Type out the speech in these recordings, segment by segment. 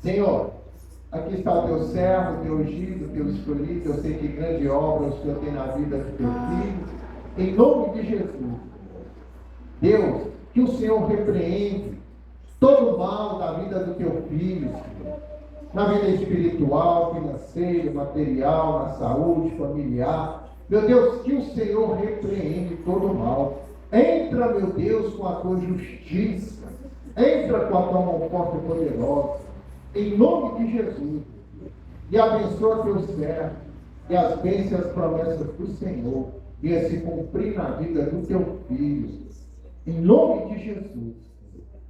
Senhor, aqui está o teu servo, o teu ungido, o teu escolhido. Eu sei que grande obra o Senhor tem na vida do teu filho. Em nome de Jesus, Deus, que o Senhor repreende todo o mal da vida do teu filho, Senhor. Na vida espiritual, financeira, material, na saúde, familiar. Meu Deus, que o Senhor repreende todo o mal. Entra, meu Deus, com a tua justiça. Entra com a tua mão forte e poderosa. Em nome de Jesus. E abençoa teu servo. E as bênçãos e as promessas do Senhor venham se cumprir na vida do teu filho. Em nome de Jesus.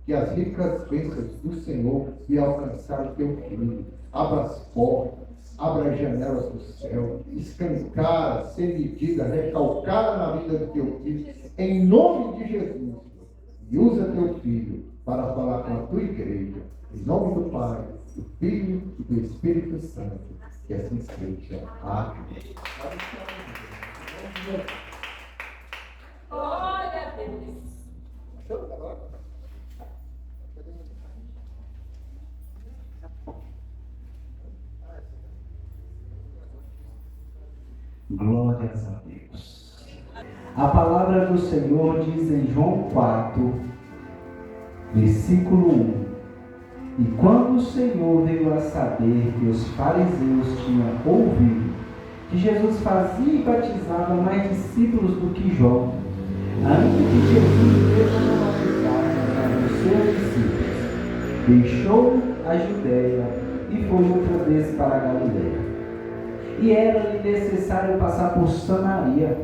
Que as ricas bênçãos do Senhor venham alcançar o teu filho. Abra as portas. Abra as janelas do céu, escancara, semedida, recalcada na vida do teu filho, em nome de Jesus. E usa teu filho para falar com a tua igreja, em nome do Pai, do Filho e do Espírito Santo. Que assim seja. Amém. Glória a Deus. Glórias a Deus. A palavra do Senhor diz em João 4, versículo 1: E quando o Senhor veio a saber que os fariseus tinham ouvido que Jesus fazia e batizava mais discípulos do que João, ainda que Jesus mesmo não batizava os seus discípulos, deixou a Judéia e foi outra vez para a Galileia. E era-lhe necessário passar por Samaria.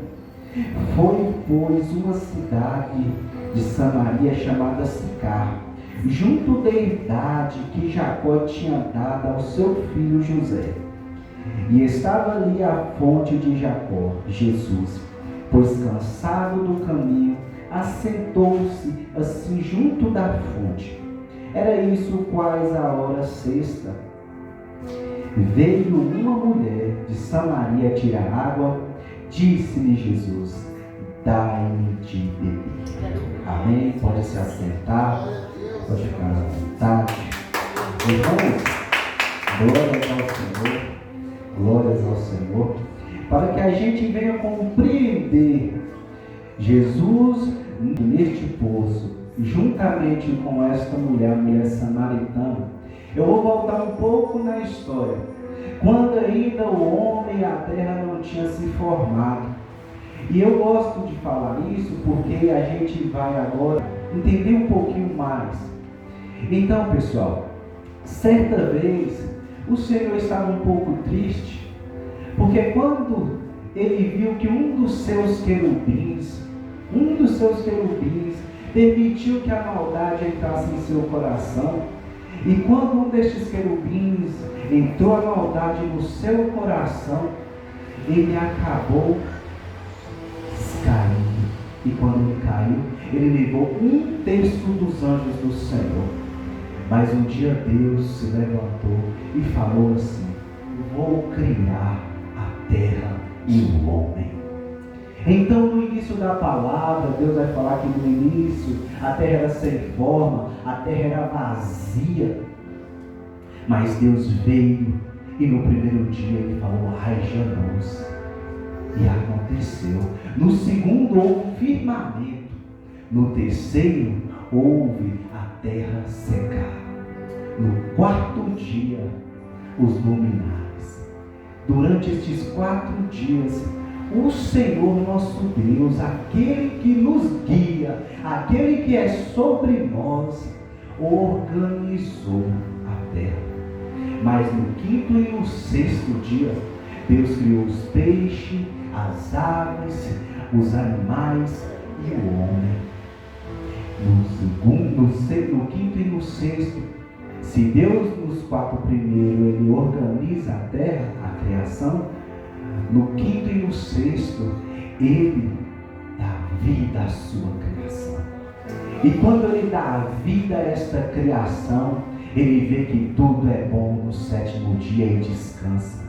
Foi, pois, uma cidade de Samaria chamada Sicar, junto da herdade que Jacó tinha dado ao seu filho José. E estava ali a fonte de Jacó, Jesus, pois cansado do caminho, assentou-se assim junto da fonte. Era isso quase a hora sexta. Veio uma mulher de Samaria tirar água, disse-lhe Jesus: dai-me de beber. Amém? Pode se assentar, pode ficar à vontade. Irmãos, glórias ao Senhor, glórias ao Senhor, para que a gente venha compreender Jesus neste poço, juntamente com esta mulher, a mulher samaritana. Eu vou voltar um pouco na história. Quando ainda o homem e a terra não tinham se formado. E eu gosto de falar isso porque a gente vai agora entender um pouquinho mais. Então, pessoal, certa vez o Senhor estava um pouco triste, porque quando ele viu que um dos seus querubins permitiu que a maldade entrasse em seu coração. E quando um destes querubins entrou a maldade no seu coração, ele acabou caindo. E quando ele caiu, ele levou 1/3 dos anjos do Senhor. Mas um dia Deus se levantou e falou assim: vou criar a terra e o homem. Então, no início da palavra, Deus vai falar que no início a terra era sem forma, a terra era vazia. Mas Deus veio e no primeiro dia Ele falou: haja luz. E aconteceu. No segundo houve firmamento. No terceiro houve a terra secar. No quarto dia, os luminares. Durante estes 4 dias, o Senhor nosso Deus, aquele que nos guia, aquele que é sobre nós, organizou a terra. Mas no 5º e no 6º dia, Deus criou os peixes, as aves, os animais e o homem. No 5º e no 6º, se Deus nos 4 primeiros Ele organiza a terra, a criação, no 5º e no 6º, Ele dá vida à sua criação. E quando Ele dá vida a esta criação, Ele vê que tudo é bom no 7º dia e descansa.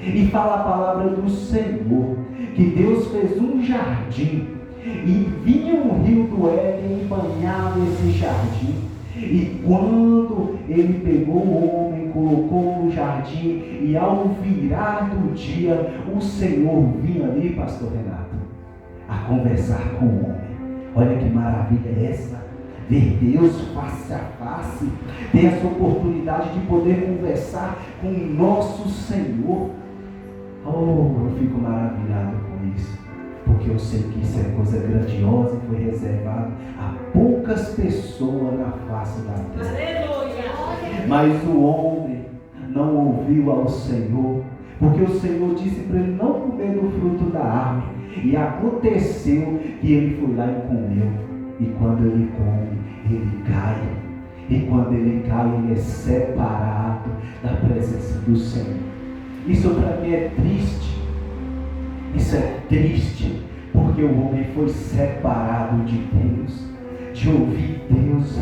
E fala a palavra do Senhor, que Deus fez um jardim, e vinha um rio do Éden e banhava esse jardim. E quando ele pegou o homem, colocou no jardim, e ao virar do dia, o Senhor vinha ali, pastor Renato, a conversar com o homem. Olha que maravilha é essa, ver Deus face a face, ter essa oportunidade de poder conversar com o nosso Senhor. Oh, eu fico maravilhado com isso, porque eu sei que isso é coisa grandiosa e foi reservado a poucas pessoas na face da terra. Mas o homem não ouviu ao Senhor, porque o Senhor disse para ele não comer do fruto da árvore, e aconteceu que ele foi lá e comeu, e quando ele come, ele cai, e quando ele cai, ele é separado da presença do Senhor. Isso para mim é triste. Isso é triste, porque o homem foi separado de Deus, de ouvir Deus.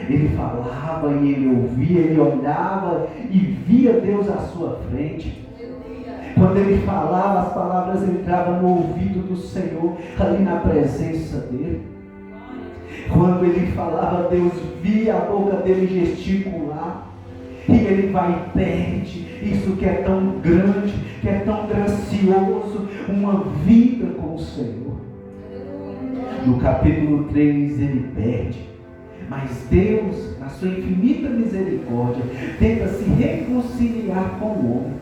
Ele falava e ele ouvia, ele olhava e via Deus à sua frente. Quando ele falava, as palavras entravam no ouvido do Senhor, ali na presença dele. Quando ele falava, Deus via a boca dele gesticular. E ele vai e perde isso que é tão grande, que é tão gracioso, uma vida com o Senhor. No capítulo 3 ele perde, mas Deus, na sua infinita misericórdia, tenta se reconciliar com o homem.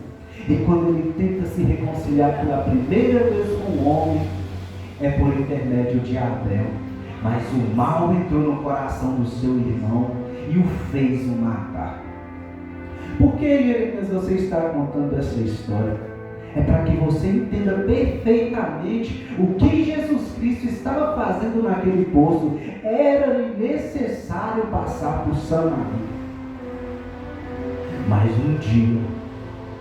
E quando ele tenta se reconciliar pela primeira vez com o homem, é por intermédio de Abel. Mas o mal entrou no coração do seu irmão e o fez o matar. Por que, Jeremias, você está contando essa história? É para que você entenda perfeitamente o que Jesus Cristo estava fazendo naquele poço. Era necessário passar por Samaria. Mas um dia,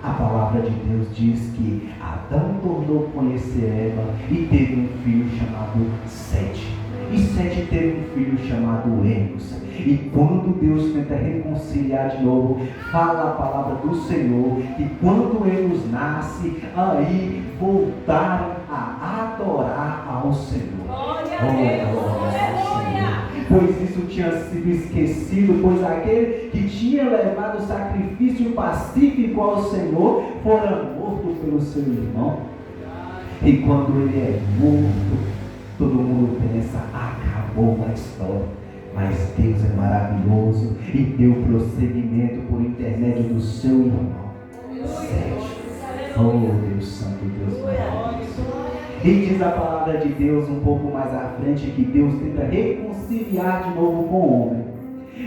a palavra de Deus diz que Adão tornou conhecer Eva e teve um filho chamado Sete. E Sete teve um filho chamado Enos. E quando Deus tenta reconciliar de novo, fala a palavra do Senhor, que quando Enos nasce, aí voltaram a adorar ao Senhor. Pois isso tinha sido esquecido, pois aquele que tinha levado o sacrifício pacífico ao Senhor fora morto pelo seu irmão. E quando ele é morto, todo mundo pensa, acabou a história. Mas Deus é maravilhoso e deu prosseguimento por intermédio do seu irmão. Sete. Oh, Deus Santo, Deus maravilhoso. E diz a palavra de Deus um pouco mais à frente que Deus tenta reconciliar de novo com o homem.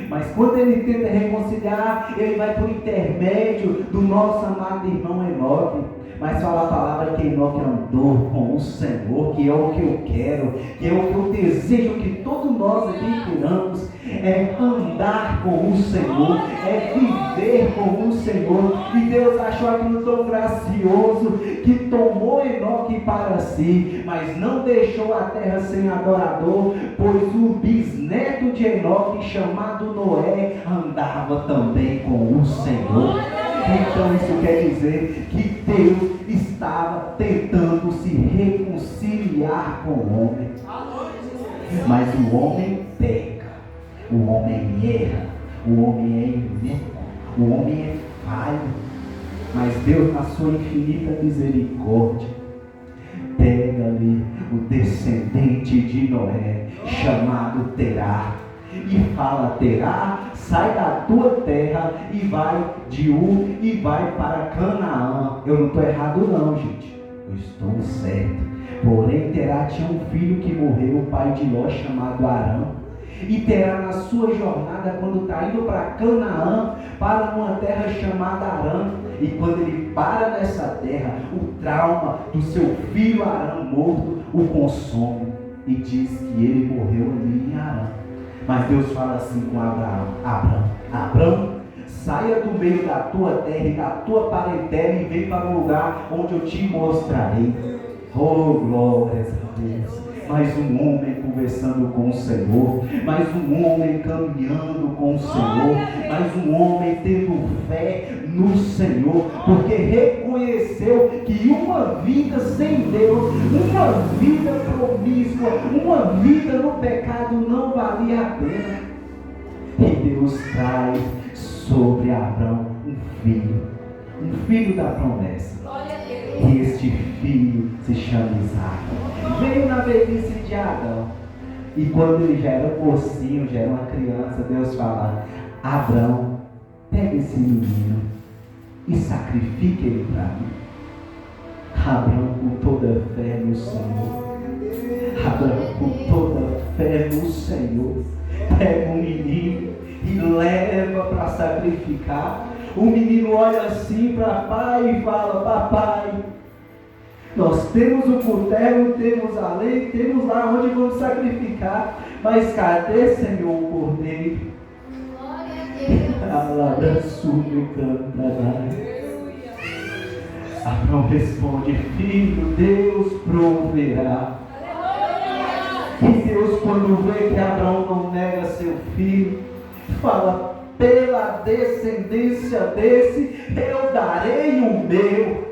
Mas quando ele tenta reconciliar, ele vai por intermédio do nosso amado irmão Enoque. Mas fala a palavra que Enoque andou com o Senhor, que é o que eu quero, que é o que eu desejo que todos nós aqui queiramos, é andar com o Senhor, é viver com o Senhor. E Deus achou aquilo tão gracioso que tomou Enoque para si, mas não deixou a terra sem adorador, pois o bisneto de Enoque, chamado Noé, andava também com o Senhor. Então isso quer dizer que Deus estava tentando se reconciliar com o homem. Mas o homem peca, o homem erra, o homem é iníquo, o homem é falho. Mas Deus, na sua infinita misericórdia, pega ali o descendente de Noé, chamado Terá, e fala: Terá, sai da tua terra e vai de Ur e vai para Canaã. Eu não estou errado não, gente, eu estou certo. Porém Terá tinha um filho que morreu, o pai de Ló, chamado Arã. E Terá, na sua jornada, quando está indo para Canaã, para uma terra chamada Arã. E quando ele para nessa terra, o trauma do seu filho Arã morto o consome. E diz que ele morreu ali em Arã. Mas Deus fala assim com Abrão, saia do meio da tua terra e da tua parentela e vem para o lugar onde eu te mostrarei. Oh, glórias a Deus. Mais um homem conversando com o Senhor, mais um homem caminhando com o Senhor, mais um homem tendo fé no Senhor, porque reconheceu que uma vida sem Deus, uma vida promíscua, uma vida no pecado não valia a pena. E Deus traz sobre Abraão um filho da promessa. E este filho se chama Isaac. Veio na velhice de Adão. E quando ele já era um mocinho, já era uma criança, Deus fala: Abraão, pega esse menino e sacrifique ele para mim. Abraão, com toda a fé no Senhor. Abraão, com toda a fé no Senhor, pega um menino e leva para sacrificar. O menino olha assim para o pai e fala: papai, nós temos o cutelo, temos a lei, temos lá onde vamos sacrificar, mas cadê, Senhor, o cordeiro? Palavra sua cantará. Abraão responde: filho, Deus proverá. E Deus, quando vê que Abraão não nega seu filho, fala: pela descendência desse eu darei o meu.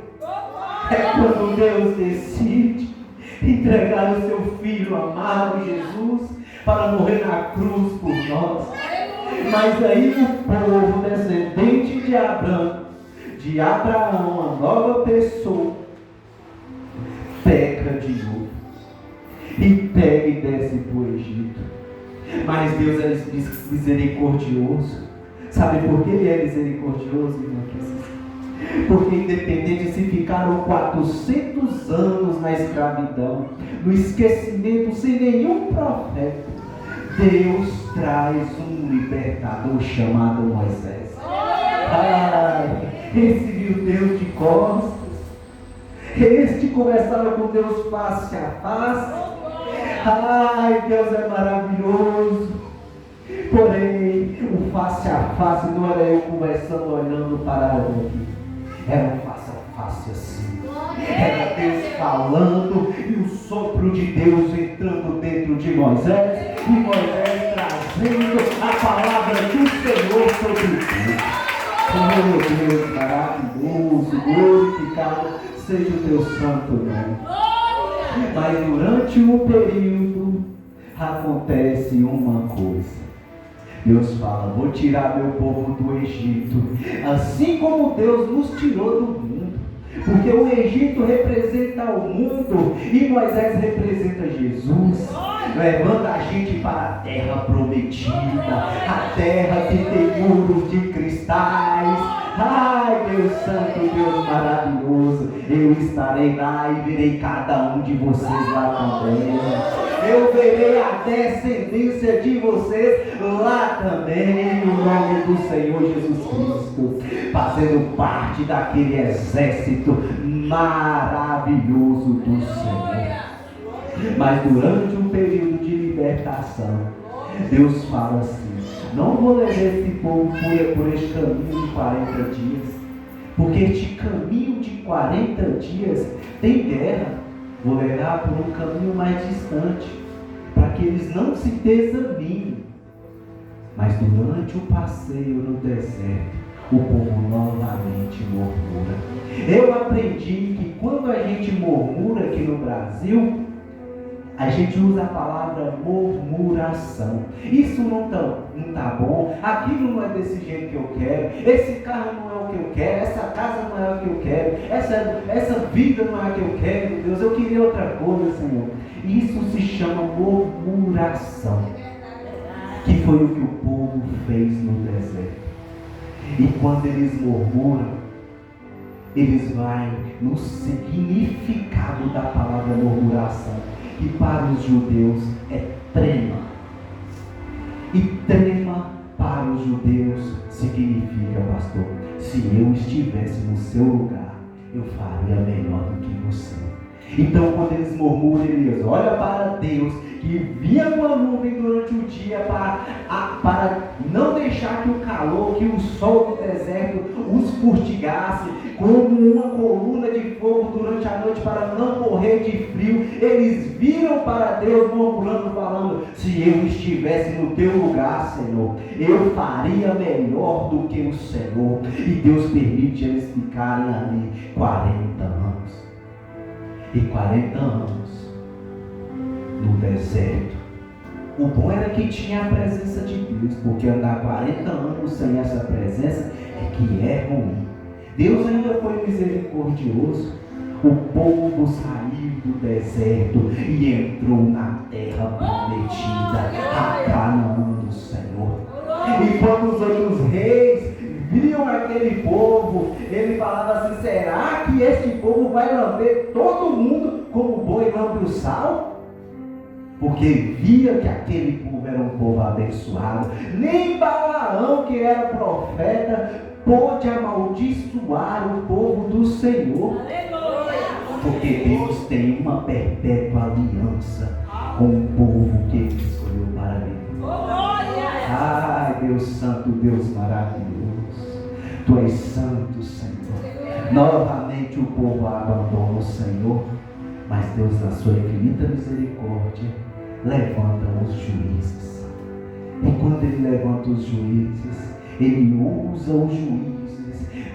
É quando Deus decide entregar o seu filho amado Jesus para morrer na cruz por nós. Mas aí o povo descendente de Abraão, a nova pessoa, peca de novo e pega e desce para o Egito. Mas Deus é misericordioso. Sabe por que Ele é misericordioso, irmão? Porque independente se ficaram 400 anos na escravidão, no esquecimento, sem nenhum profeta, Deus traz um libertador chamado Moisés. Esse viu Deus de costas, este conversava com Deus face a face. Deus é maravilhoso. Porém, o face a face não era eu conversando, olhando para ele. Era um face a face assim. Era Deus falando e o sopro de Deus entrando dentro de Moisés. E Moisés trazendo a palavra do Senhor sobre o povo. Oh Deus maravilhoso, glorificado seja o teu santo nome. Mas durante o período acontece uma coisa. Deus fala: vou tirar meu povo do Egito, assim como Deus nos tirou do mundo. Porque o Egito representa o mundo e Moisés representa Jesus, levando a gente para a terra prometida, a terra que tem muros de cristais. Deus santo, Deus maravilhoso, eu estarei lá e verei cada um de vocês lá também. Eu verei a descendência de vocês lá também, no nome do Senhor Jesus Cristo, fazendo parte daquele exército maravilhoso do Senhor. Mas durante um período de libertação, Deus fala assim: não vou levar esse povo por este caminho de 40 dias, porque este caminho de 40 dias tem guerra. Vou levar por um caminho mais distante, para que eles não se desanimem. Mas durante o passeio no deserto, o povo novamente murmura. Eu aprendi que quando a gente murmura aqui no Brasil, a gente usa a palavra murmuração. Isso não tá bom, aquilo não é desse jeito que eu quero, esse carro não é o que eu quero, essa casa não é o que eu quero, essa vida não é a que eu quero, Deus, eu queria outra coisa, Senhor. Isso se chama murmuração, que foi o que o povo fez no deserto. E quando eles murmuram, eles vão no significado da palavra murmuração, que para os judeus é trema. E trema para os judeus significa, pastor, se eu estivesse no seu lugar, eu faria melhor do que você. Então quando eles murmuram, eles olham para Deus, que vinha com a nuvem durante o dia para não deixar que o calor, que o sol do deserto os furtigasse, como uma coluna de fogo durante a noite para não morrer de frio. Eles viram para Deus murmurando, falando: se eu estivesse no teu lugar, Senhor, eu faria melhor do que o Senhor. E Deus permite eles ficarem ali 40 anos. E 40 anos no deserto, O bom era que tinha a presença de Deus, porque andar 40 anos sem essa presença é que é ruim. Deus ainda foi misericordioso. O povo saiu do deserto e entrou na terra prometida, a Canaã do Senhor. E quando os outros reis viam aquele povo, ele falava assim: será que este povo vai lamber todo mundo como boi lambe o sal? Porque via que aquele povo era um povo abençoado. Nem Balaão, que era profeta, pôde amaldiçoar o povo do Senhor. Porque Deus tem uma perpétua aliança com o povo que Ele escolheu para viver. Ai, Deus Santo, Deus maravilhoso, Tu és santo, Senhor. Novamente o povo abandona o Senhor, mas Deus, na sua infinita misericórdia, levanta os juízes. E quando Ele levanta os juízes, Ele usa os juízes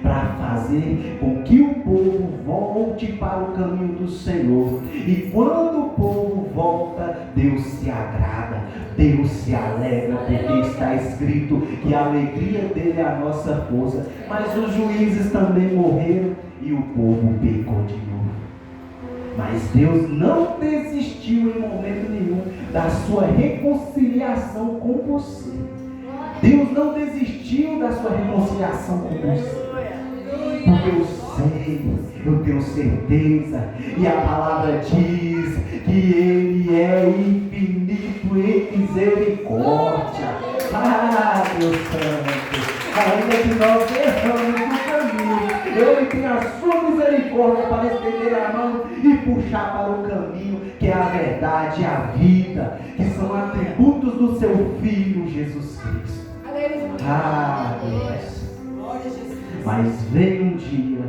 para fazer com que o povo volte para o caminho do Senhor. E quando o povo volta, Deus se agrada, Deus se alegra, porque está escrito que a alegria dele é a nossa força. Mas os juízes também morreram e o povo pecou de novo. Mas Deus não desistiu em momento nenhum da sua reconciliação com você. Deus não desistiu da sua reconciliação com você. Porque eu sei, eu tenho certeza, e a palavra diz que Ele é infinito em misericórdia. Ah, Deus Santo, ainda que nós erramos no caminho, Ele tem a sua misericórdia para estender a mão e puxar para o caminho, que é a verdade e a vida, que são atributos do seu Filho Jesus Cristo. Ah, Deus. Mas vem um dia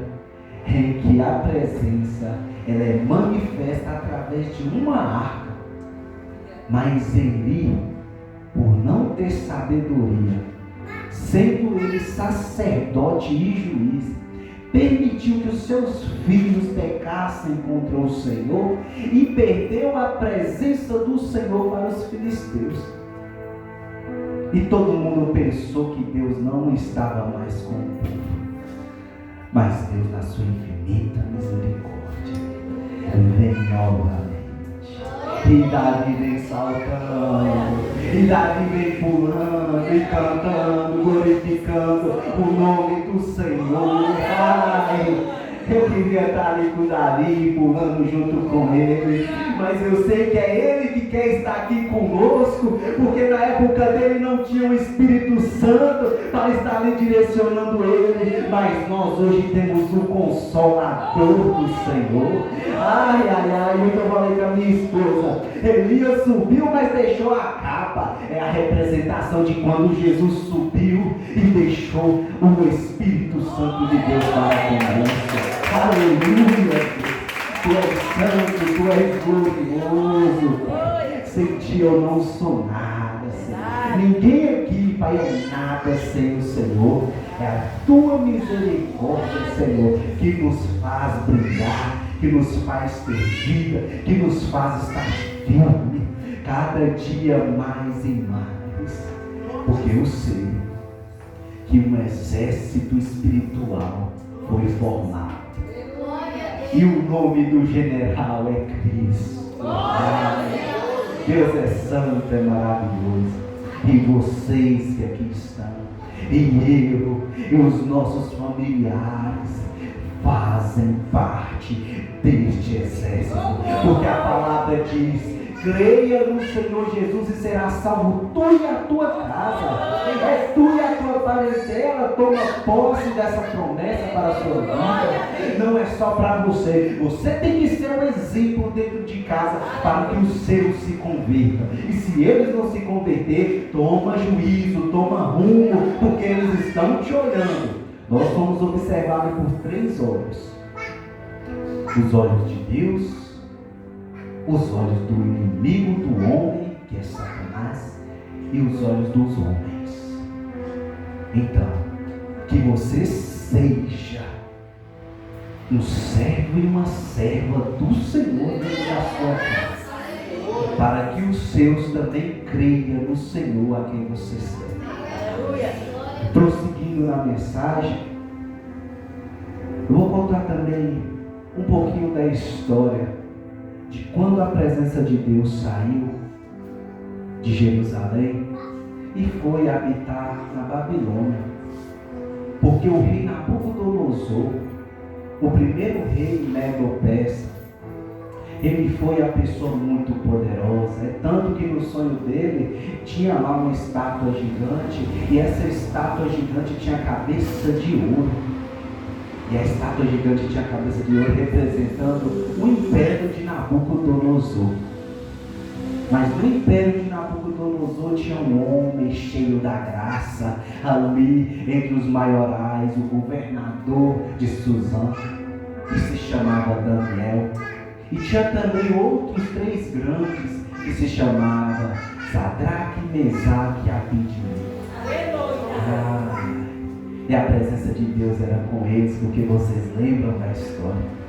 em que a presença ela é manifesta através de uma arca. Mas Eli, por não ter sabedoria, sendo ele sacerdote e juiz, permitiu que os seus filhos pecassem contra o Senhor e perdeu a presença do Senhor para os filisteus. E todo mundo pensou que Deus não estava mais com o povo. Mas Deus, na sua infinita misericórdia, vem novamente. E Davi vem saltando, e Davi vem pulando e cantando, glorificando o nome do Senhor. Ai, eu queria estar ali com o Davi, pulando junto com ele, mas eu sei que é ele que quer estar aqui conosco, porque na época dele não tinha o Espírito Santo para estar ali direcionando ele, mas nós hoje temos o Consolador do Senhor. Ai, ai, ai, eu falei com a minha esposa, Elias subiu, mas deixou a capa. É a representação de quando Jesus subiu e deixou o Espírito Santo de Deus para conosco. Aleluia! Tu és santo, Tu és glorioso. Sem Ti eu não sou nada, Senhor. Ninguém aqui, Pai, é nada sem o Senhor. É a Tua misericórdia, Senhor, que nos faz brilhar, que nos faz ter vida, que nos faz estar firme cada dia mais e mais. Porque eu sei que um exército espiritual foi formado. E o nome do general é Cristo. Deus é santo, é maravilhoso. E vocês que aqui estão, e eu, e os nossos familiares, fazem parte deste exército. Porque a palavra diz: creia no Senhor Jesus e será salvo tu e a tua casa. É tu e a tua parentela. Toma posse dessa promessa para a sua vida. Não é só para você. Você tem que ser um exemplo dentro de casa para que os seus se convertam. E se eles não se converter, toma juízo, toma rumo, porque eles estão te olhando. Nós fomos observados por 3 olhos: os olhos de Deus, os olhos do inimigo do homem, que é Satanás, e os olhos dos homens. Então, que você seja um servo e uma serva do Senhor dentro da sua casa. para que os seus também creiam no Senhor a quem você serve. Prosseguindo na mensagem, eu vou contar também um pouquinho da história de quando a presença de Deus saiu de Jerusalém e foi habitar na Babilônia. Porque o rei Nabucodonosor, o primeiro rei medo-persa, ele foi a pessoa muito poderosa. É tanto que no sonho dele tinha lá uma estátua gigante, e essa estátua gigante tinha cabeça de ouro. E a estátua gigante tinha a cabeça de ouro representando o império de Nabucodonosor. Mas no império de Nabucodonosor tinha um homem cheio da graça, ali entre os maiorais, o governador de Suzã, que se chamava Daniel. E tinha também outros 3 grandes, que se chamavam Sadraque, Mesaque e Abidnego. E a presença de Deus era com eles, porque vocês lembram da história.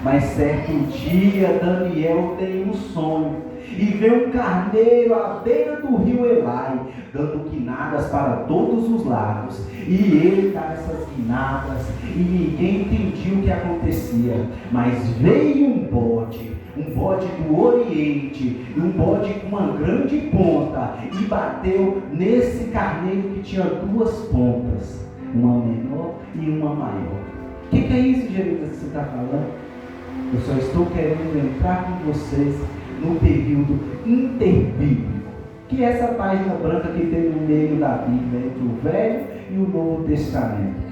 Mas certo dia Daniel tem um sonho e vê um carneiro à beira do rio Elai, dando guinadas para todos os lados. E ele dá essas guinadas e ninguém entendia o que acontecia. Mas veio um bode do Oriente, um bode com uma grande ponta, e bateu nesse carneiro que tinha 2 pontas, uma menor e uma maior. O que é isso, Jeremias, que você está falando? Eu só estou querendo entrar com vocês no período interbíblico, que é essa página branca que tem no meio da Bíblia, entre o Velho e o Novo Testamento.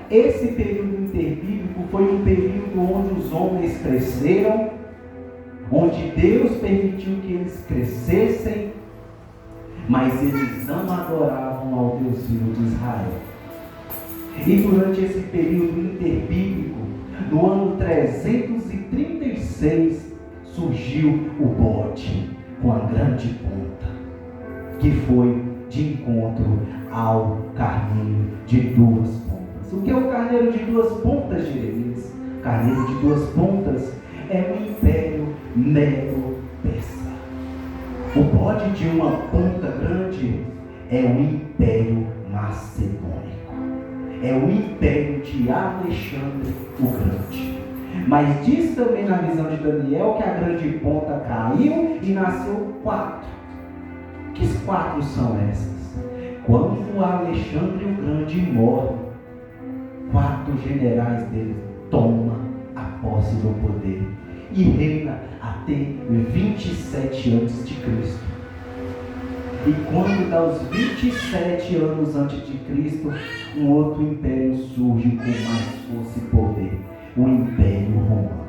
Esse período interbíblico foi um período onde os homens cresceram, onde Deus permitiu que eles crescessem, mas eles não adoravam ao Deus vivo de Israel. E durante esse período interbíblico, no ano 336, surgiu o bode com a grande ponta, que foi de encontro ao carneiro de 2 pontas. O que é o carneiro de 2 pontas, Jeremias? O carneiro de 2 pontas é o Império Medo-Persa. O bode de uma ponta grande é o Império Macedônico. É o império de Alexandre o Grande. Mas diz também na visão de Daniel que a grande ponta caiu e nasceu 4. Que 4 são essas? Quando Alexandre o Grande morre, 4 generais dele tomam a posse do poder e reina até 27 a.C. E quando dá os 27 anos antes de Cristo, um outro império surge com mais força e poder, o Império Romano.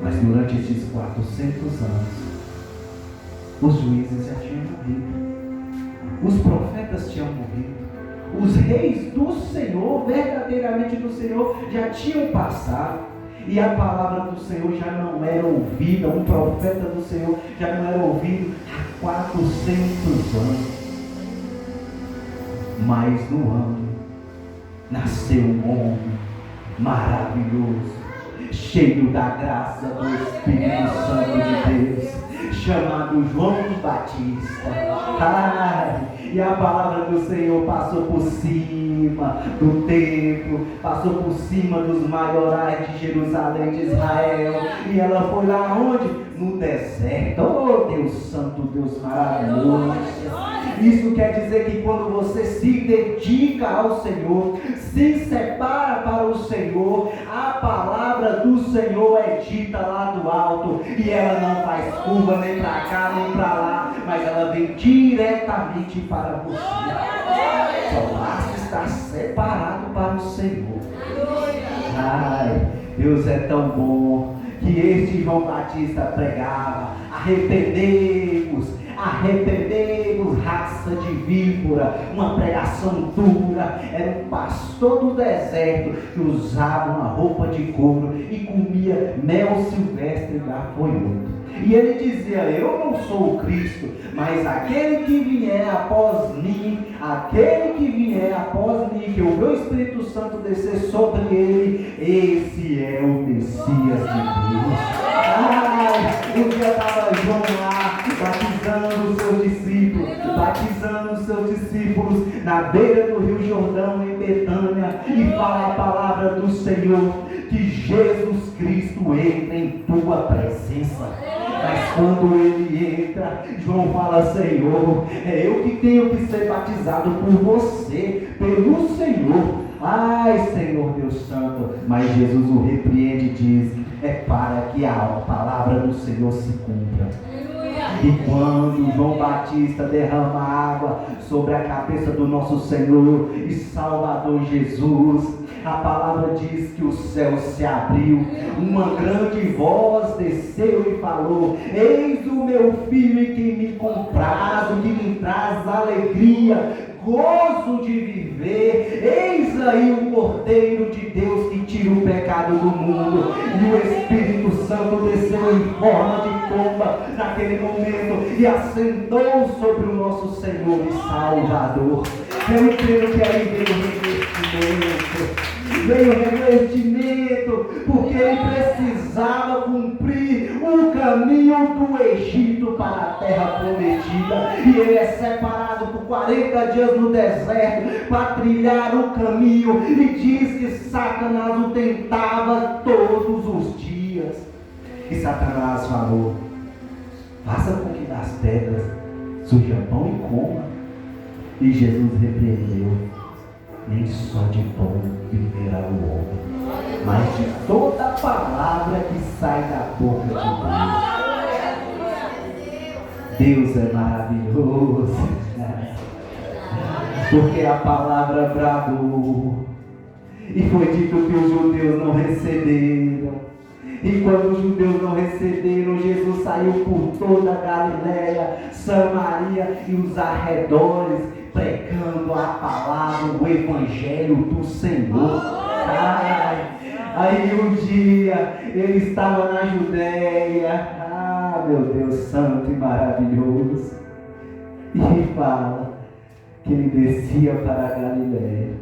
Mas durante esses 400 anos, os juízes já tinham morrido, os profetas tinham morrido, os reis do Senhor, verdadeiramente do Senhor, já tinham passado. E a palavra do Senhor já não era ouvida, um profeta do Senhor já não era ouvido há 400 anos. Mas no ano, nasceu um homem maravilhoso, cheio da graça do Espírito Santo de Deus, chamado João Batista. E a palavra do Senhor passou por cima do templo, passou por cima dos maiorais de Jerusalém, de Israel, e ela foi lá onde? No deserto. Oh, Deus Santo, Deus maravilhoso. Isso quer dizer que quando você se dedica ao Senhor, se separa para o Senhor, a palavra do Senhor é dita lá do alto, e ela não faz curva nem para cá nem para lá, mas ela vem diretamente para você. Só basta estar separado para o Senhor. Ai, Deus é tão bom que este João Batista pregava: arrependei-vos, arrependei-vos, raça de víbora. Uma pregação dura. Era um pastor do deserto que usava uma roupa de couro e comia mel silvestre e gafanhoto. E ele dizia: eu não sou o Cristo, mas aquele que vier após mim, que o meu Espírito Santo descer sobre ele, esse é o Messias de Deus. Um dia estava João lá, batizando os seus discípulos, na beira do Rio Jordão, em Betânia, e fala a palavra do Senhor, que Jesus Cristo entra em tua presença. Mas quando ele entra, João fala: Senhor, é eu que tenho que ser batizado por você, pelo Senhor. Ai, Senhor Deus Santo. Mas Jesus o repreende e diz: é para que a palavra do Senhor se cumpra. E quando João Batista derrama água sobre a cabeça do nosso Senhor e Salvador Jesus, a palavra diz que o céu se abriu, uma grande voz desceu e falou: eis o meu filho em quem me comprazo, que me traz alegria, gozo de viver. Eis aí o Cordeiro de Deus que tira o pecado do mundo. E o Espírito Santo desceu em forma de pomba naquele momento e assentou sobre o nosso Senhor e Salvador. Eu entendo que aí veio revestimento, porque ele precisava cumprir o caminho do Egito para a terra prometida, e ele é separado por 40 dias no deserto para trilhar o caminho, e diz que Satanás o tentava todos os dias, e Satanás falou: faça com que das pedras surja pão e coma. E Jesus repreendeu: nem só de pão viverá o homem, mas de toda a palavra que sai da boca de Deus. Deus é maravilhoso, porque a palavra bradou, e foi dito que os judeus não receberam. E quando os judeus não receberam, Jesus saiu por toda a Galileia, Samaria e os arredores, pregando a palavra, o evangelho do Senhor. Aí um dia ele estava na Judéia, meu Deus santo e maravilhoso, e fala que ele descia para a Galileia,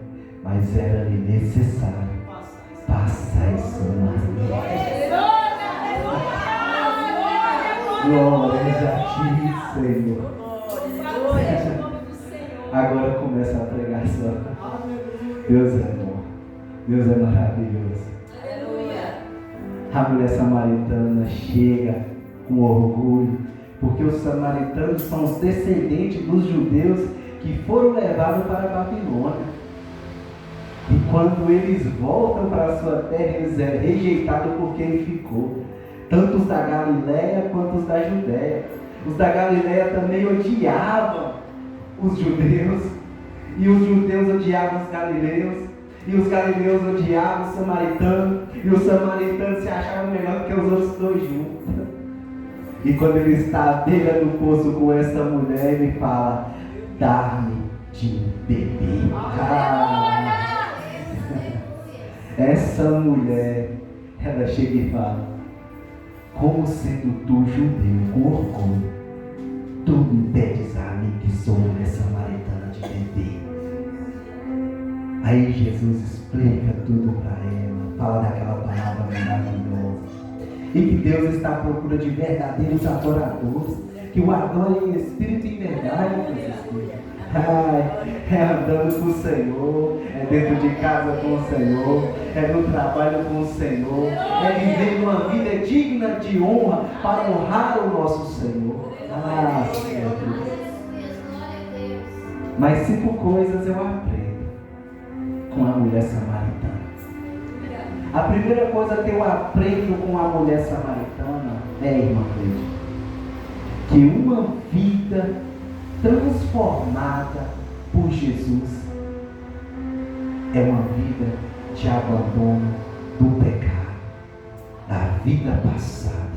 mas era-lhe necessário passar em Samaria. Glórias a ti, Senhor. Agora começa a pregação. Deus é bom, Deus é maravilhoso. A mulher samaritana chega com orgulho, porque os samaritanos são os descendentes dos judeus que foram levados para a Babilônia. E quando eles voltam para a sua terra, eles é rejeitado por quem ficou. Tanto os da Galileia quanto os da Judéia. Os da Galileia também odiavam os judeus. E os judeus odiavam os galileus. E os galileus odiavam os samaritanos. E os samaritanos se achavam melhor que os outros dois juntos. E quando ele está à beira do poço com essa mulher, ele fala: dá-me de beber. Essa mulher, ela chega e fala: como sendo tu judeu com orgulho, tu me pedes a mim que sou mulher samaritana de beber. Aí Jesus explica tudo para ela, fala daquela palavra maravilhosa, e que Deus está à procura de verdadeiros adoradores, que o adorem em espírito e em verdade, meus espíritos. É andando com o Senhor, é dentro de casa com o Senhor, é no trabalho com o Senhor, é vivendo uma vida digna de honra para honrar o nosso Senhor. Senhor Deus. Mas 5 coisas eu aprendo com a mulher samaritana. A primeira coisa que eu aprendo com a mulher samaritana é, irmã Cleide, que uma vida transformada por Jesus é uma vida de abandono do pecado, da vida passada.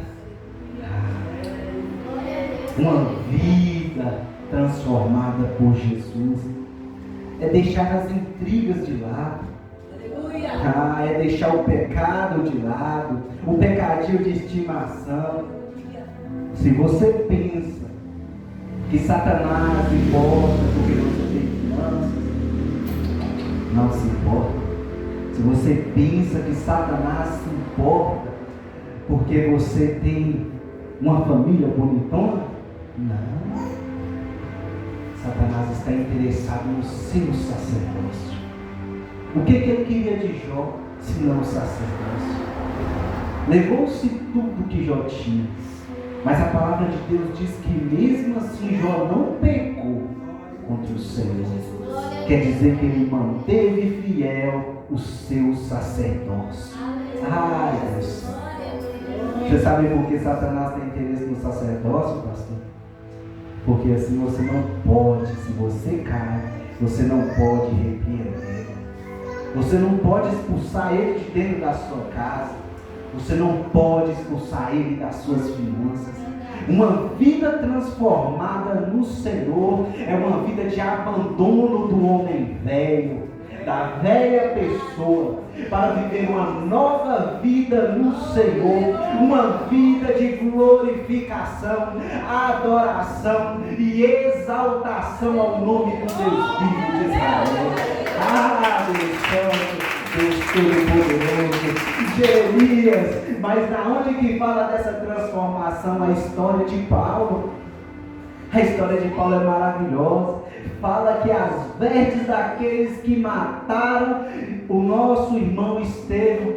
Uma vida transformada por Jesus é deixar as intrigas de lado, é deixar o pecado de lado, o pecadinho de estimação. Se você pensa que Satanás se importa porque você tem finanças, não se importa. Se você pensa que Satanás se importa porque você tem uma família bonitona, não. Satanás está interessado no seu sacerdócio. O que ele queria de Jó, se não o sacerdócio? Levou-se tudo que Jó tinha, mas a palavra de Deus diz que mesmo assim Jó não pecou contra o Senhor. Quer dizer que ele manteve fiel o seu sacerdócio. Ai, Deus. Você sabe por que Satanás tem interesse no sacerdócio, pastor? Porque assim você não pode, se você cai, você não pode repreender. Você não pode expulsar ele de dentro da sua casa. Você não pode expulsar ele das suas finanças. Uma vida transformada no Senhor é uma vida de abandono do homem velho, da velha pessoa, para viver uma nova vida no Senhor, uma vida de glorificação, adoração e exaltação ao nome do Deus vivo de Israel. Deus Santo, Deus Todo-Poderoso, Jeremias. Mas na onde que fala dessa transformação? A história de Paulo. A história de Paulo é maravilhosa. Fala que as vestes daqueles que mataram o nosso irmão Estevão,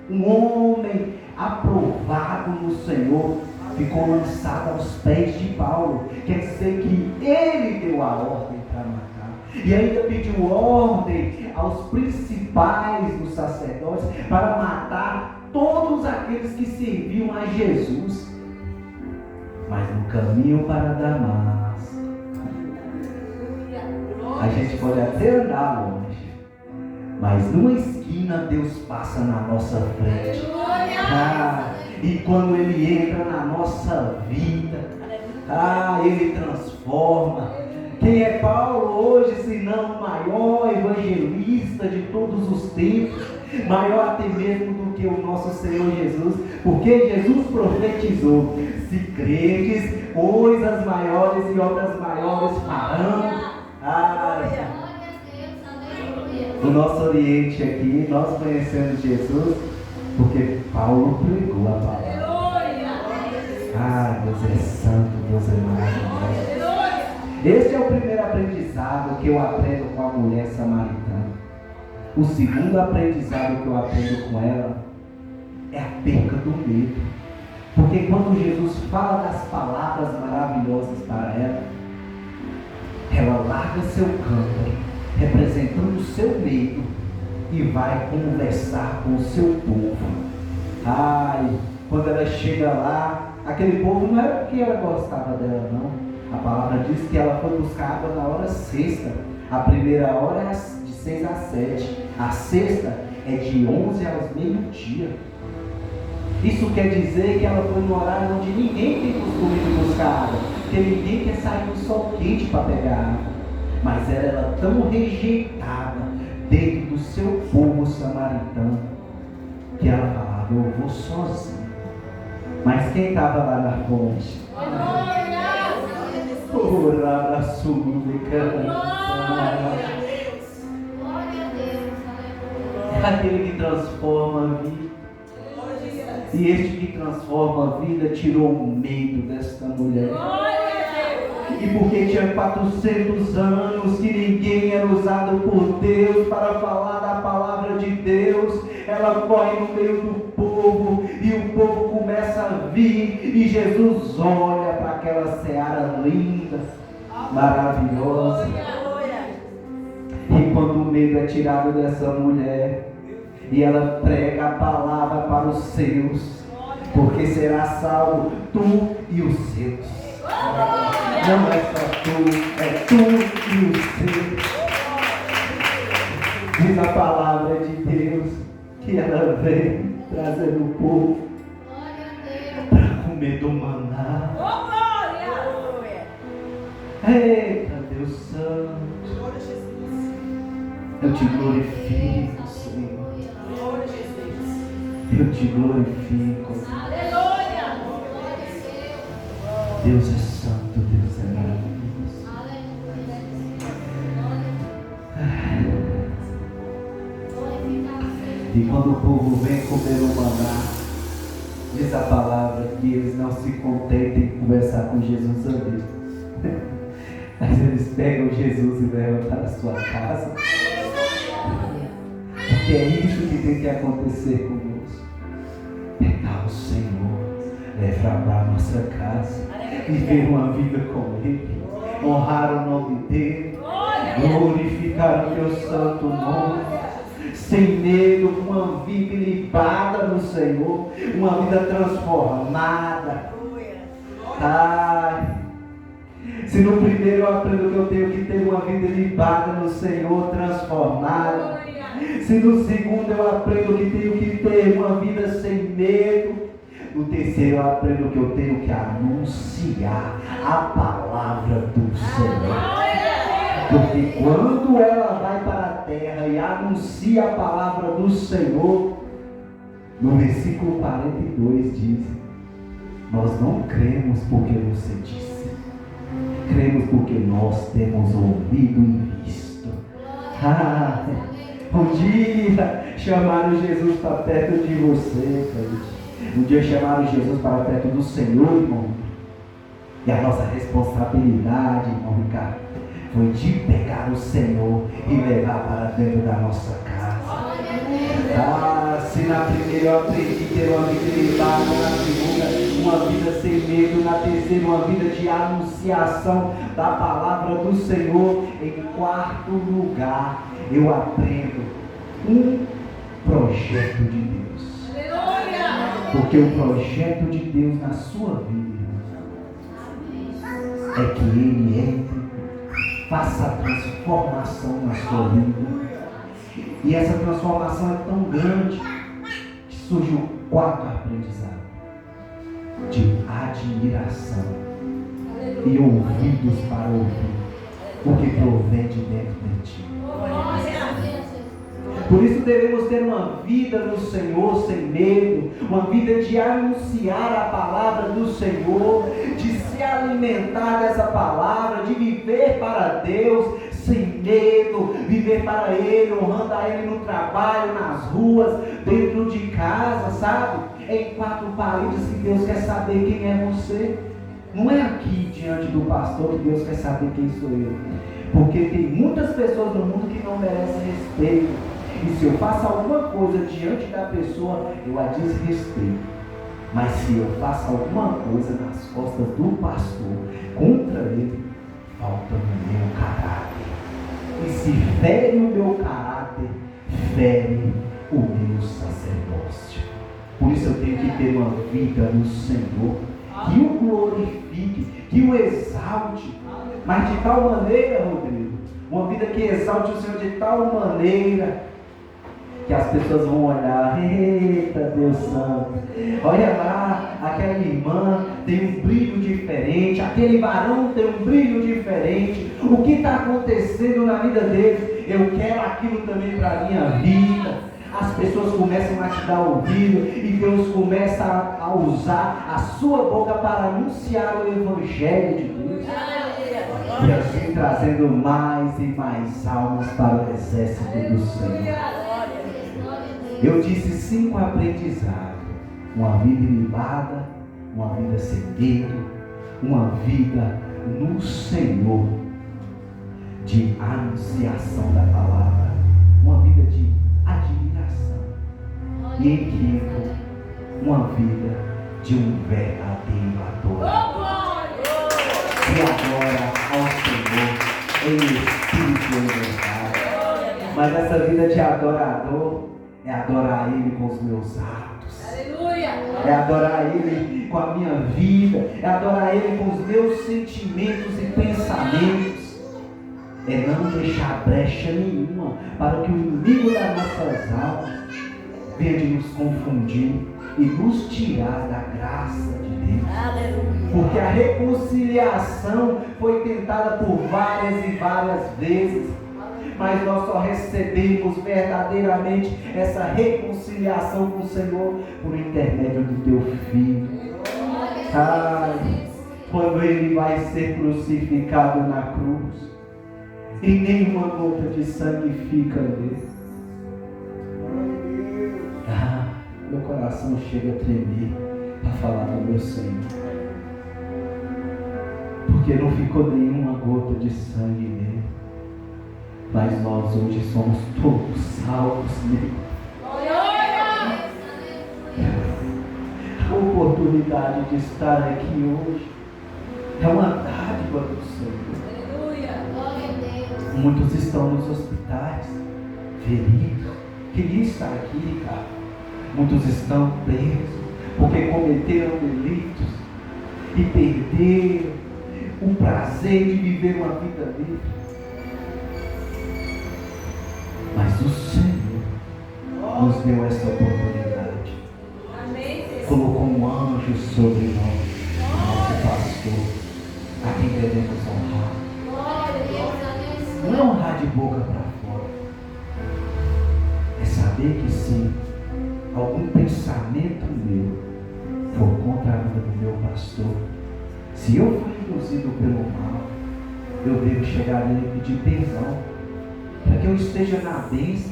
um homem aprovado no Senhor, ficou lançado aos pés de Paulo. Quer dizer que ele deu a ordem para matar. E ainda pediu ordem aos principais dos sacerdotes para matar todos aqueles que serviam a Jesus. Mas no caminho para Damasco, a gente pode até andar longe, mas numa esquina Deus passa na nossa frente. E quando Ele entra na nossa vida, Ele transforma. Quem é Paulo hoje, senão o maior evangelista de todos os tempos, maior até mesmo do que o nosso Senhor Jesus, porque Jesus profetizou: se credes, coisas maiores e obras maiores farão. No nosso Oriente aqui, nós conhecemos Jesus porque Paulo pregou a palavra. Deus é santo, Deus é maravilhoso. Este é o primeiro aprendizado que eu aprendo com a mulher samaritana. O segundo aprendizado que eu aprendo com ela é a perca do medo. Porque quando Jesus fala das palavras maravilhosas para ela, ela larga seu cântaro, representando o seu medo, e vai conversar com o seu povo. Quando ela chega lá, aquele povo não era porque ela gostava dela, não. A palavra diz que ela foi buscar água na hora sexta. A primeira hora é de 6 às 7. A sexta é de 11 aos meio-dia. Isso quer dizer que ela foi no horário onde ninguém tem costume de buscar água, porque ninguém quer sair no sol quente para pegar água. Mas ela era tão rejeitada dentro do seu povo samaritano que ela falava: eu vou sozinha. Mas quem estava lá na fonte? Orar a súplica. É aquele que transforma a vida. E este que transforma a vida tirou o medo desta mulher. E porque tinha 400 anos que ninguém era usado por Deus para falar da palavra de Deus, ela corre no meio do povo e o povo começa a vir, e Jesus olha para aquela seara linda, maravilhosa. E quando o medo é tirado dessa mulher e ela prega a palavra para os seus, porque será salvo tu e os seus. Não é só tu, é tu e os seus. Diz a palavra de Deus que ela vem trazendo o povo para comer do maná. Eita, Deus Santo, eu te glorifico, Senhor. Eu te glorifico. Deus é santo, Deus é maravilhoso. E quando o povo vem comer o maná, diz a palavra que eles não se contentem em conversar com Jesus ali. Mas eles pegam Jesus e levam para a sua casa. Porque é isso que tem que acontecer conosco. Pegar o Senhor, levar para a nossa casa, viver uma vida com Ele, honrar o nome dEle, glorificar o Teu santo nome, sem medo, uma vida ilibada no Senhor, uma vida transformada. Ai, se no primeiro eu aprendo que eu tenho que ter uma vida ilibada no Senhor, transformada, se no segundo eu aprendo que tenho que ter uma vida sem medo, no terceiro eu aprendo que eu tenho que anunciar a palavra do Senhor. Porque quando ela vai para a terra e anuncia a palavra do Senhor, no versículo 42 diz: nós não cremos porque você disse, cremos porque nós temos ouvido e visto. Um dia chamaram Jesus para perto de você, Cleide. Um dia chamaram Jesus para perto do Senhor, irmão. E a nossa responsabilidade, irmão Ricardo, foi de pegar o Senhor e levar para dentro da nossa casa. Se na primeira eu aprendi a ter uma vida ilibada, na segunda uma vida sem medo, na terceira uma vida de anunciação da palavra do Senhor, em quarto lugar eu aprendo um projeto de Deus. Porque o projeto de Deus na sua vida é que Ele entre, faça a transformação na sua vida. E essa transformação é tão grande que surge um quarto aprendizado de admiração e ouvidos para ouvir, porque provém de dentro de ti. Por isso devemos ter uma vida no Senhor sem medo, uma vida de anunciar a palavra do Senhor, de se alimentar dessa palavra, de viver para Deus sem medo, viver para Ele, honrando a Ele no trabalho, nas ruas, dentro de casa, sabe? Em quatro paredes que Deus quer saber quem é você. Não é aqui diante do pastor que Deus quer saber quem sou eu. Porque tem muitas pessoas no mundo que não merecem respeito. E se eu faço alguma coisa diante da pessoa, eu a desrespeito. Mas se eu faço alguma coisa nas costas do pastor, contra ele, falta no meu caráter. E se fere o meu caráter, fere o meu sacerdócio. Por isso eu tenho que ter uma vida no Senhor, que o glorifique, que o exalte. Mas de tal maneira, Rodrigo, uma vida que exalte o Senhor de tal maneira que as pessoas vão olhar: eita Deus santo, olha lá, aquela irmã tem um brilho diferente, aquele varão tem um brilho diferente, o que está acontecendo na vida deles? Eu quero aquilo também para a minha vida. As pessoas começam a te dar ouvido e Deus começa a usar a sua boca para anunciar o Evangelho de Deus. E assim trazendo mais e mais almas para o exército do Senhor. Eu disse 5 aprendizados: uma vida ilibada, uma vida sem medo, uma vida no Senhor, de anunciação da palavra, uma vida de admiração, e em quinto, uma vida de um verdadeiro adorador, que adora ao Senhor em espírito e em verdade. Mas essa vida de adorador é adorar Ele com os meus atos. Aleluia! É adorar Ele com a minha vida. É adorar Ele com os meus sentimentos e pensamentos. É não deixar brecha nenhuma para que o inimigo das nossas almas venha de nos confundir e nos tirar da graça de Deus. Aleluia! Porque a reconciliação foi tentada por várias e várias vezes. Mas nós só recebemos verdadeiramente essa reconciliação com o Senhor por intermédio do Teu Filho. quando ele vai ser crucificado na cruz, e nenhuma gota de sangue fica nele. Meu coração chega a tremer para falar do meu Senhor, porque não ficou nenhuma gota de sangue nele, mas nós hoje somos todos salvos nele. A oportunidade de estar aqui hoje é uma dádiva do Senhor. Muitos estão nos hospitais, feridos, queriam estar aqui, cara. Muitos estão presos porque cometeram delitos e perderam o prazer de viver uma vida livre. Mas o Senhor nos deu essa oportunidade. Colocou um anjo sobre nós, nosso pastor, a quem devemos honrar. Não é honrar de boca para fora, é saber que se algum pensamento meu for contra a vida do meu pastor, se eu for induzido pelo mal, eu devo chegar nele e pedir perdão, para que eu esteja na bênção,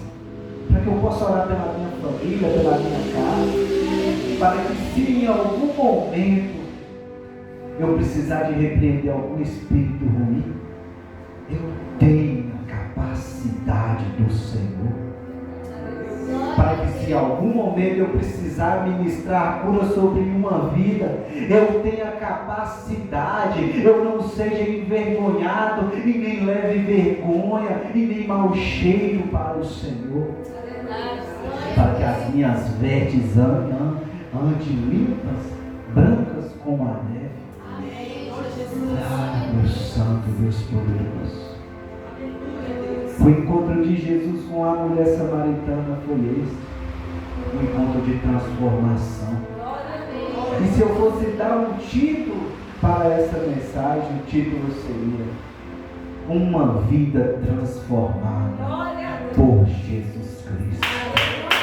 para que eu possa orar pela minha família, pela minha casa, para que se em algum momento eu precisar de repreender algum espírito ruim, eu tenho a capacidade do Senhor, para que se em algum momento eu precisar ministrar cura sobre uma vida, eu tenha capacidade, eu não seja envergonhado e nem leve vergonha e nem mau cheiro para o Senhor, para que as minhas vestes andem limpas, brancas como a neve. Deus Santo, Deus poderoso. O encontro de Jesus com a mulher samaritana foi esse, um encontro de transformação. E se eu fosse dar um título para essa mensagem, o título seria Uma Vida Transformada por Jesus Cristo.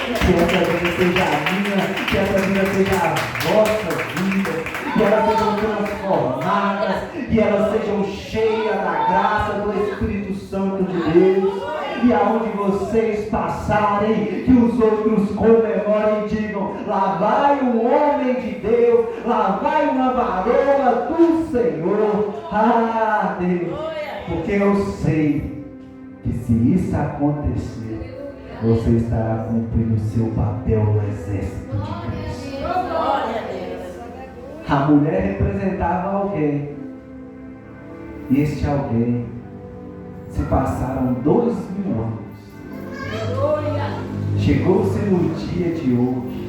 Que essa vida seja a minha, que essa vida seja a vossa vida, que elas sejam transformadas, que elas sejam cheias da graça do Espírito Santo de Deus, e aonde vocês passarem, que os outros comemorem e digam: lá vai um homem de Deus, lá vai uma varoa do Senhor. Ah, Deus, porque eu sei que se isso acontecer, você estará cumprindo o seu papel no exército de Cristo. A mulher representava alguém, e este alguém se passaram 2000 anos. Chegou-se no dia de hoje,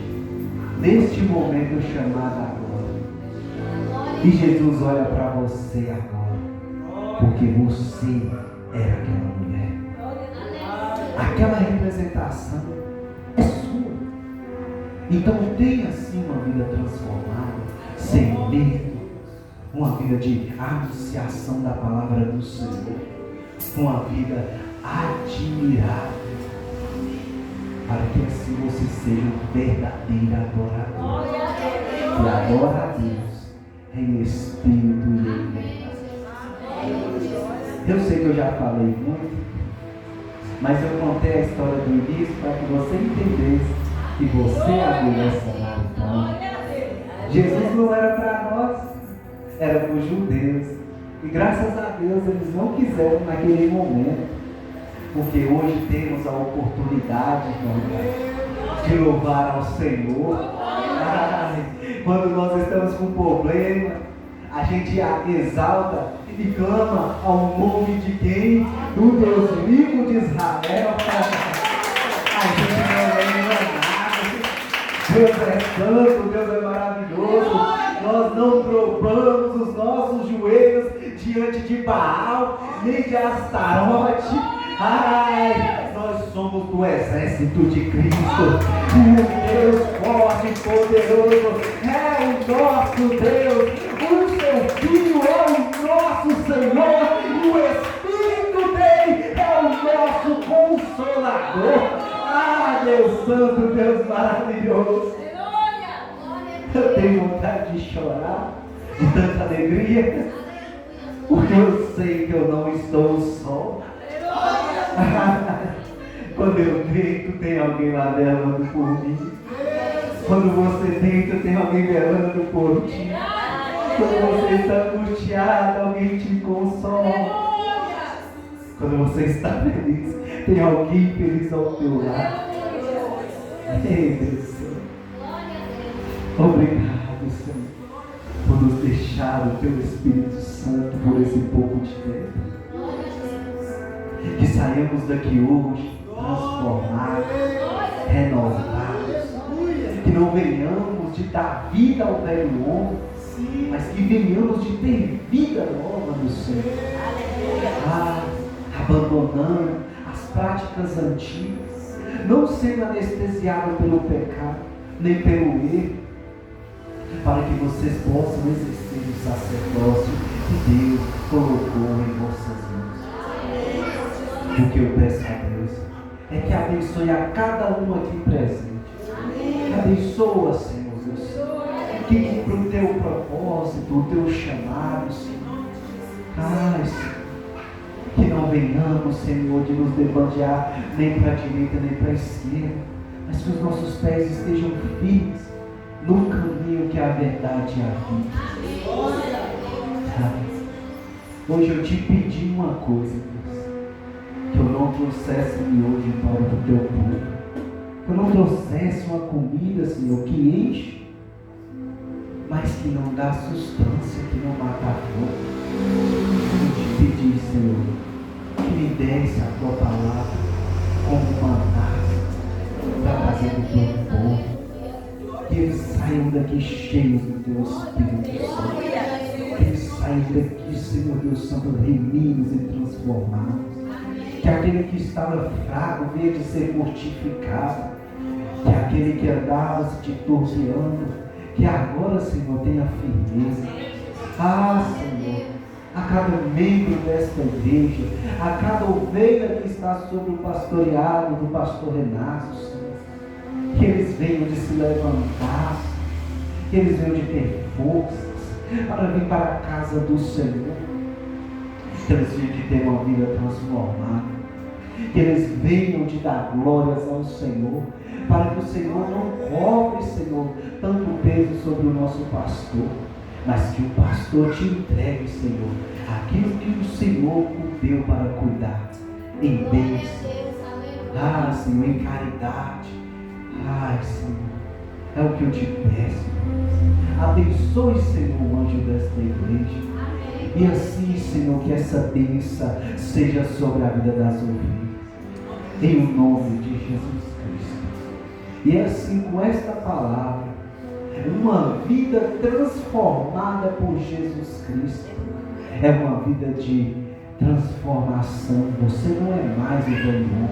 neste momento chamado agora, e Jesus olha para você agora, porque você era aquela mulher. Aquela representação é sua. Então tenha assim uma vida transformada, sem medo, uma vida de anunciação da palavra do Senhor, uma vida admirável, para que assim você seja um verdadeiro adorador, que adora a Deus em espírito e em verdade. Eu sei que eu já falei muito, mas eu contei a história do início para que você entendesse que você é a mulher samaritana. Jesus não era para nós, era para os judeus. E graças a Deus eles não quiseram naquele momento, porque hoje temos a oportunidade, de louvar ao Senhor. Quando nós estamos com problema, a gente exalta e clama ao nome de quem? Do Deus vivo de Israel. A gente não é nada. Deus é santo, Deus é maravilhoso. Nós não dobramos os nossos joelhos diante de Baal, nem de Astarote. Ai, nós somos do exército de Cristo. E o Deus forte e poderoso é o nosso Deus. O seu Filho é o nosso Senhor. E o Espírito dele é o nosso Consolador. Ah, Deus Santo, Deus maravilhoso. Eu tenho vontade de chorar, de tanta alegria, porque eu sei que eu não estou só. Quando eu deito, tem alguém lá velando por mim. Quando você deita, tem alguém velando por ti. Quando você está angustiado, alguém te consola. Quando você está feliz, tem alguém feliz ao teu lado. Ei, Deus. Obrigado, Senhor, por nos deixar o teu Espírito Santo por esse pouco de tempo. Que saímos daqui hoje transformados, renovados. Que não venhamos de dar vida ao velho homem, mas que venhamos de ter vida nova no Senhor. Abandonando as práticas antigas, não sendo anestesiado pelo pecado, nem pelo erro, para que vocês possam exercer o sacerdócio que Deus colocou em vossas mãos. E o que eu peço a Deus é que abençoe a cada um aqui presente. Abençoa, Senhor Deus, que cumpra o teu propósito, o teu chamado, Senhor. Senhor, que não venhamos, Senhor, de nos debandear nem para a direita nem para a esquerda, mas que os nossos pés estejam firmes no caminho que é a verdade e a vida. Hoje eu te pedi uma coisa, Deus, que eu não trouxesse miojo para o teu povo, que eu não trouxesse uma comida, Senhor, que enche, mas que não dá sustância, que não mata a fome. Eu te pedi, Senhor, que me desse a tua palavra como maná para fazer do teu povo. Que eles saiam daqui cheios do teu Espírito Santo. Que eles saiam daqui, Senhor Deus Santo, remidos e transformados. Que aquele que estava fraco veja de ser mortificado. Que aquele que andava se torpeando, que agora, Senhor, tenha firmeza. Senhor, a cada membro desta igreja, a cada ovelha que está sob o pastoreado do pastor Renato, Senhor, que eles venham de se levantar, que eles venham de ter forças para vir para a casa do Senhor, que eles venham de ter uma vida transformada, que eles venham de dar glórias ao Senhor, para que o Senhor não cobre, Senhor, tanto peso sobre o nosso pastor, mas que o pastor te entregue, Senhor, aquilo que o Senhor o deu para cuidar, em bênção, Senhor, em caridade. Senhor, é o que eu te peço. Abençoe, Senhor, o anjo desta igreja. E assim, Senhor, que essa bênção seja sobre a vida das ovelhas, em o nome de Jesus Cristo. E assim, com esta palavra, uma vida transformada por Jesus Cristo é uma vida de transformação. Você não é mais o velho homem,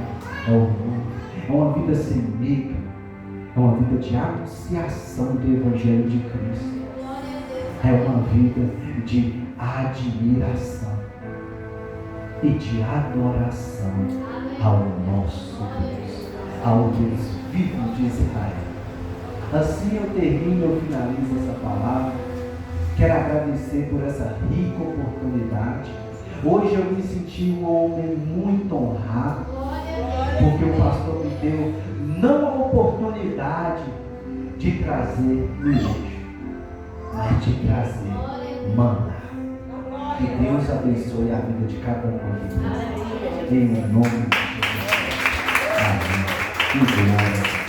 é o novo. É uma vida sem medo, é uma vida de anunciação do Evangelho de Cristo, é uma vida de admiração e de adoração ao nosso Deus, ao Deus vivo de Israel. Assim eu termino, eu finalizo essa palavra. Quero agradecer por essa rica oportunidade. Hoje eu me senti um homem muito honrado, porque o pastor me deu não a oportunidade de trazer lixo, mas de trazer maná. Que Deus abençoe a vida de cada um aqui. Em nome de Jesus. Amém. E glória.